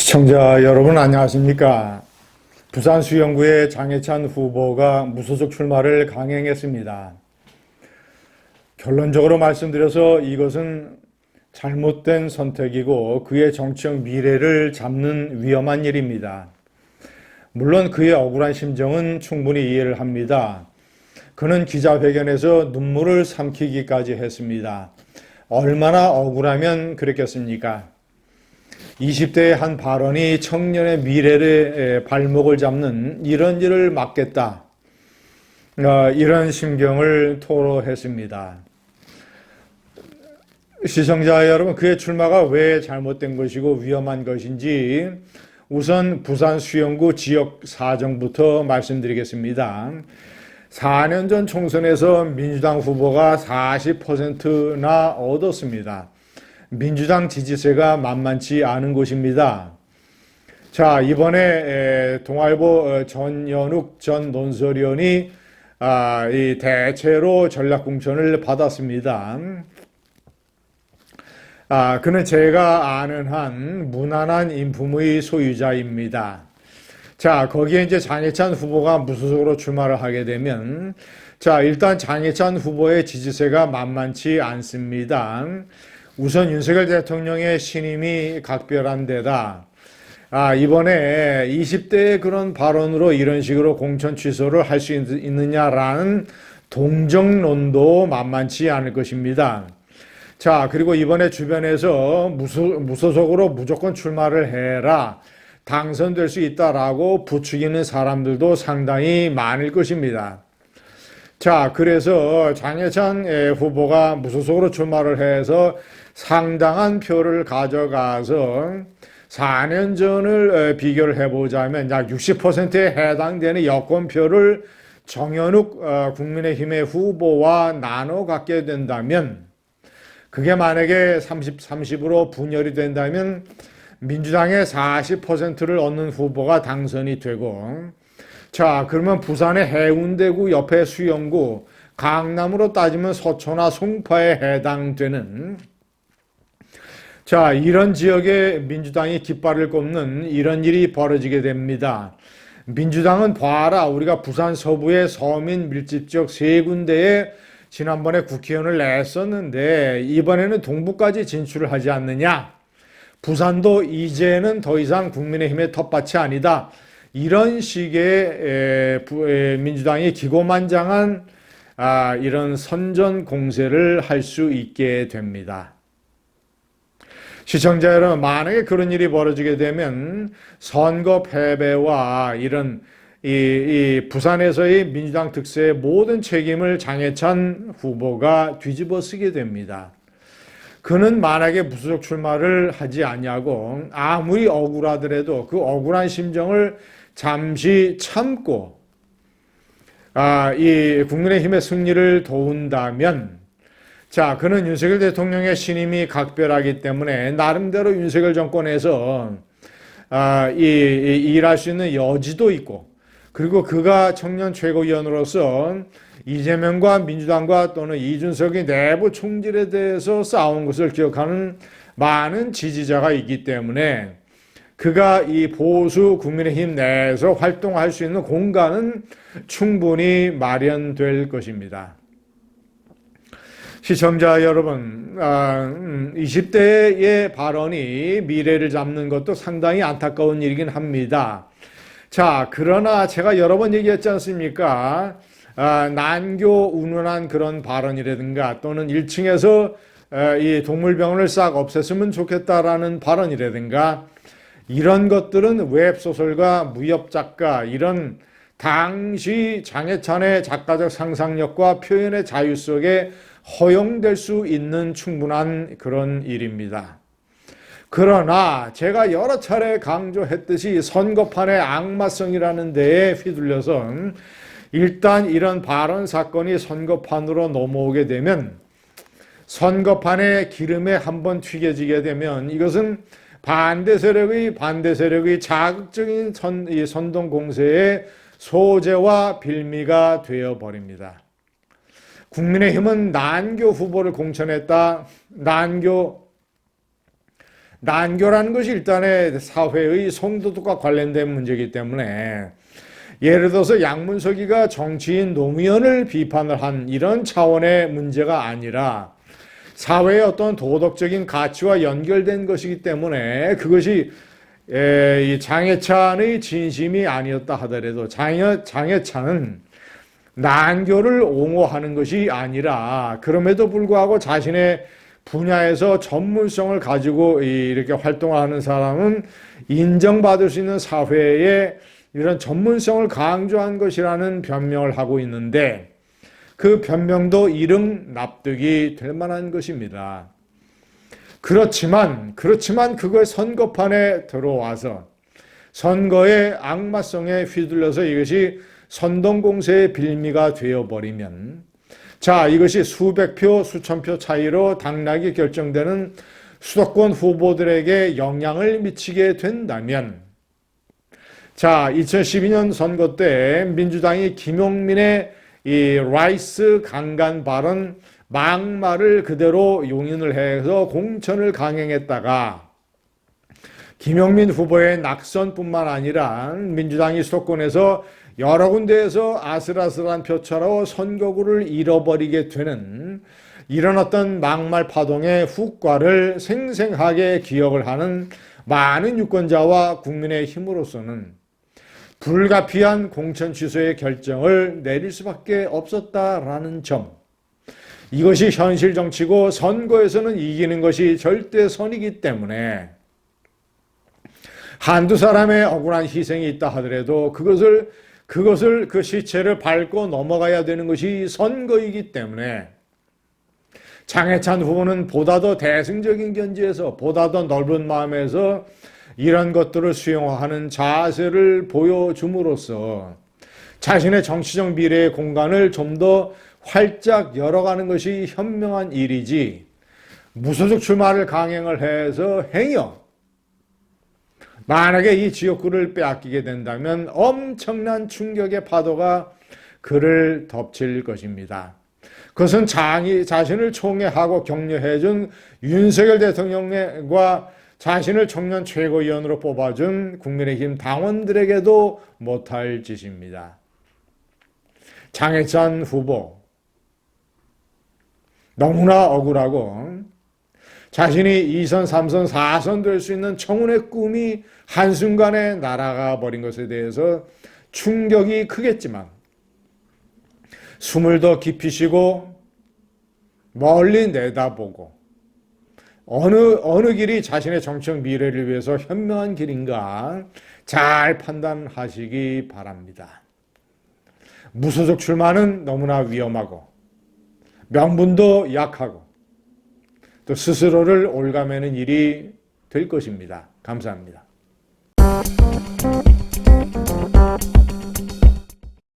시청자 여러분 안녕하십니까? 부산 수영구의 장해찬 후보가 무소속 출마를 강행했습니다. 결론적으로 말씀드려서 이것은 잘못된 선택이고 그의 정치적 미래를 잡는 위험한 일입니다. 물론 그의 억울한 심정은 충분히 이해를 합니다. 그는 기자회견에서 눈물을 삼키기까지 했습니다. 얼마나 억울하면 그랬겠습니까? 20대의 한 발언이 청년의 미래를 발목을 잡는 이런 일을 막겠다. 이런 심경을 토로했습니다. 시청자 여러분, 그의 출마가 왜 잘못된 것이고 위험한 것인지 우선 부산 수영구 지역 사정부터 말씀드리겠습니다. 4년 전 총선에서 민주당 후보가 40%나 얻었습니다. 민주당 지지세가 만만치 않은 곳입니다. 자, 이번에 동아일보 전연욱 전 논설위원이 이 대체로 전략공천을 받았습니다. 그는 제가 아는 한 무난한 인품의 소유자입니다. 자, 거기에 이제 장해찬 후보가 무소속으로 출마를 하게 되면, 자, 일단 장해찬 후보의 지지세가 만만치 않습니다. 우선 윤석열 대통령의 신임이 각별한 데다, 이번에 20대의 그런 발언으로 이런 식으로 공천 취소를 할 수 있느냐라는 동정론도 만만치 않을 것입니다. 자, 그리고 이번에 주변에서 무소속으로 무조건 출마를 해라, 당선될 수 있다라고 부추기는 사람들도 상당히 많을 것입니다. 자, 그래서 장해찬 후보가 무소속으로 출마를 해서 상당한 표를 가져가서 4년 전을 비교를 해보자면 약 60%에 해당되는 여권표를 정연욱 국민의힘의 후보와 나눠 갖게 된다면, 그게 만약에 30으로 분열이 된다면 민주당의 40%를 얻는 후보가 당선이 되고, 자, 그러면 부산의 해운대구 옆에 수영구, 강남으로 따지면 서초나 송파에 해당되는, 자, 이런 지역에 민주당이 깃발을 꼽는 이런 일이 벌어지게 됩니다. 민주당은 봐라, 우리가 부산 서부의 서민 밀집 지역 3군데에 지난번에 국회의원을 냈었는데 이번에는 동부까지 진출을 하지 않느냐? 부산도 이제는 더 이상 국민의힘의 텃밭이 아니다. 이런 식의 민주당이 기고만장한 이런 선전 공세를 할 수 있게 됩니다. 시청자 여러분, 만약에 그런 일이 벌어지게 되면 선거 패배와 이런 이 부산에서의 민주당 득세의 모든 책임을 장해찬 후보가 뒤집어 쓰게 됩니다. 그는 만약에 무소속 출마를 하지 않냐고 아무리 억울하더라도 그 억울한 심정을 잠시 참고 이 국민의힘의 승리를 도운다면, 자, 그는 윤석열 대통령의 신임이 각별하기 때문에 나름대로 윤석열 정권에서 일할 수 있는 여지도 있고, 그리고 그가 청년 최고위원으로서 이재명과 민주당과 또는 이준석이 내부 총질에 대해서 싸운 것을 기억하는 많은 지지자가 있기 때문에 그가 이 보수 국민의힘 내에서 활동할 수 있는 공간은 충분히 마련될 것입니다. 시청자 여러분, 20대의 발언이 미래를 잡는 것도 상당히 안타까운 일이긴 합니다. 자, 그러나 제가 여러 번 얘기했지 않습니까? 난교 운운한 그런 발언이라든가 또는 1층에서 이 동물병원을 싹 없앴으면 좋겠다라는 발언이라든가 이런 것들은 웹소설가, 무협작가, 이런 당시 장해찬의 작가적 상상력과 표현의 자유 속에 허용될 수 있는 충분한 그런 일입니다. 그러나 제가 여러 차례 강조했듯이 선거판의 악마성이라는 데에 휘둘려서 일단 이런 발언 사건이 선거판으로 넘어오게 되면, 선거판의 기름에 한번 튀겨지게 되면 이것은 반대 세력의 자극적인 선동 공세의 소재와 빌미가 되어버립니다. 국민의힘은 난교 후보를 공천했다. 난교 난교라는 것이 일단의 사회의 성도덕과 관련된 문제이기 때문에 예를 들어서 양문석이가 정치인 노무현을 비판을 한 이런 차원의 문제가 아니라 사회의 어떤 도덕적인 가치와 연결된 것이기 때문에 그것이 이 장해찬의 진심이 아니었다 하더라도 장해찬은 난교를 옹호하는 것이 아니라 그럼에도 불구하고 자신의 분야에서 전문성을 가지고 이렇게 활동하는 사람은 인정받을 수 있는 사회에 이런 전문성을 강조한 것이라는 변명을 하고 있는데 그 변명도 일응 납득이 될 만한 것입니다. 그렇지만 그거의 선거판에 들어와서 선거의 악마성에 휘둘려서 이것이 선동공세의 빌미가 되어버리면 자, 이것이 수백 표, 수천 표 차이로 당락이 결정되는 수도권 후보들에게 영향을 미치게 된다면 자, 2012년 선거 때 민주당이 김용민의 이 라이스 강간 발언 막말을 그대로 용인을 해서 공천을 강행했다가 김용민 후보의 낙선뿐만 아니라 민주당이 수도권에서 여러 군데에서 아슬아슬한 표차로 선거구를 잃어버리게 되는 이런 어떤 막말 파동의 후과를 생생하게 기억을 하는 많은 유권자와 국민의 힘으로서는 불가피한 공천 취소의 결정을 내릴 수밖에 없었다라는 점. 이것이 현실 정치고 선거에서는 이기는 것이 절대선이기 때문에 한두 사람의 억울한 희생이 있다 하더라도 그것을 그 시체를 밟고 넘어가야 되는 것이 선거이기 때문에 장해찬 후보는 보다 더 대승적인 견지에서 보다 더 넓은 마음에서 이런 것들을 수용하는 자세를 보여줌으로써 자신의 정치적 미래의 공간을 좀 더 활짝 열어가는 것이 현명한 일이지 무소속 출마를 강행을 해서 행여 만약에 이 지역구를 빼앗기게 된다면 엄청난 충격의 파도가 그를 덮칠 것입니다. 그것은 자신을 총애하고 격려해준 윤석열 대통령과 자신을 청년 최고위원으로 뽑아준 국민의힘 당원들에게도 못할 짓입니다. 장해찬 후보 너무나 억울하고 자신이 2선, 3선, 4선 될 수 있는 청운의 꿈이 한순간에 날아가 버린 것에 대해서 충격이 크겠지만 숨을 더 깊이 쉬고 멀리 내다보고 어느 길이 자신의 정치적 미래를 위해서 현명한 길인가 잘 판단하시기 바랍니다. 무소속 출마는 너무나 위험하고 명분도 약하고 또 스스로를 올가매는 일이 될 것입니다. 감사합니다.